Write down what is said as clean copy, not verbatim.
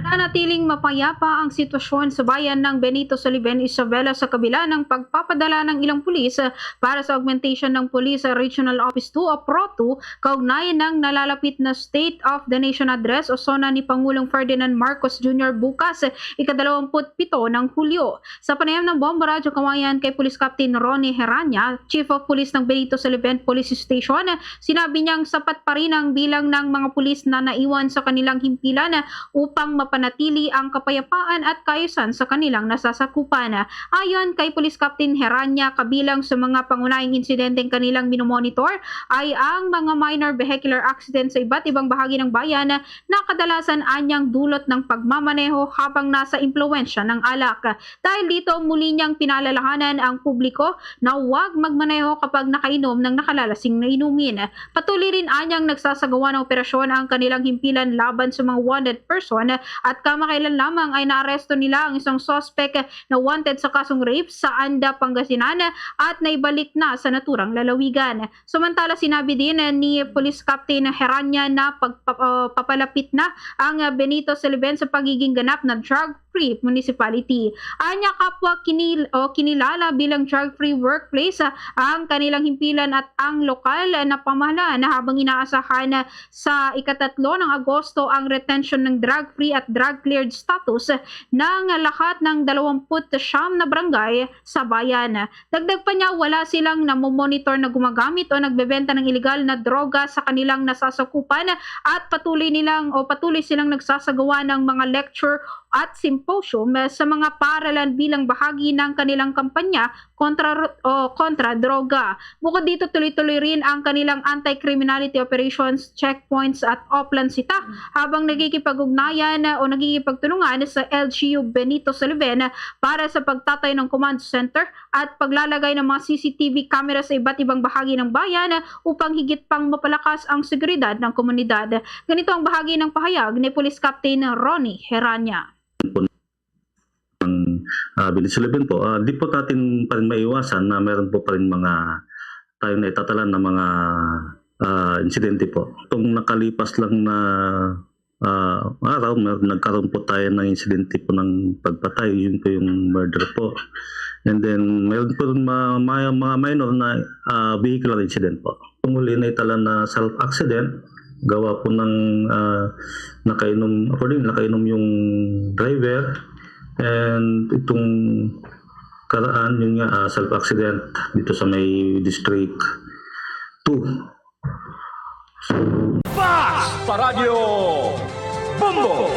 Nanatiling mapayapa ang sitwasyon sa bayan ng Benito Soliven, Isabela sa kabila ng pagpapadala ng ilang pulis para sa augmentation ng Police Regional Office 2 o PRO2 kaugnay ng nalalapit na State of the Nation Address o SONA ni Pangulong Ferdinand Marcos Jr. bukas, ika-27 ng Hulyo. Sa panayam ng Bomba Radyo Kawayan kay Police Captain Ronnie Heranya, Chief of Police ng Benito Soliven Police Station, sinabi niyang sapat pa rin ang bilang ng mga pulis na naiwan sa kanilang himpilan upang mapanatili ang kapayapaan at kaayusan sa kanilang nasasakupan. Ayon kay Police Captain Heranya, kabilang sa mga pangunahing insidenteng kanilang minomonitor ay ang mga minor vehicular accident sa iba't ibang bahagi ng bayan na kadalasan anyang dulot ng pagmamaneho habang nasa impluwensya ng alak. Dahil dito, muli niyang pinalalahanan ang publiko na huwag magmaneho kapag nakainom ng nakalalasing na inumin. Patuloy rin anyang nagsasagawa ng operasyon ang kanilang himpilan laban sa mga wanted person at kamakailan lamang ay naaresto nila ang isang suspect na wanted sa kasong rape sa Anda, Pangasinan at naibalik na sa naturang lalawigan. Samantala, sinabi din ni Police Captain Heranya na papalapit na ang Benito Soliven sa pagiging ganap na drug-free municipality. Anya kapwa kinilala bilang drug-free workplace ang kanilang himpilan at ang lokal na pamahalaan na habang inaasahan sa ika-3 ng Agosto ang retention ng drug-free at drug-cleared status ng lahat ng 29 na barangay sa bayan. Dagdag pa niya, wala silang namomonitor na gumagamit o nagbebenta ng ilegal na droga sa kanilang nasasakupan at patuloy silang nagsasagawa ng mga lecture at symposium sa mga paaralan bilang bahagi ng kanilang kampanya kontra droga. Bukod dito, tuloy-tuloy rin ang kanilang anti-criminality operations, checkpoints at Oplan Sita habang nagkikipag-ugnayan o nagkikipagtulungan sa LGU Benito Soliven para sa pagtatayo ng command center at paglalagay ng mga CCTV camera sa iba't ibang bahagi ng bayan upang higit pang mapalakas ang seguridad ng komunidad. Ganito ang bahagi ng pahayag ni Police Captain Ronnie Heranya. Benito Soliven po, di po natin pa rin maiwasan na meron po pa rin mga tayo na itatalan na mga insidente po. Itong nakalipas lang na araw, nagkaroon po tayo ng insidente po ng pagpatay, yun po yung murder po. And then meron po mga minor na vehicular incident po. Muli na itala na self-accident, gawa po ng nakainom yung driver. And itong karaan yun nga self-accident dito sa may District 2. Fast sa Radyo Bombo!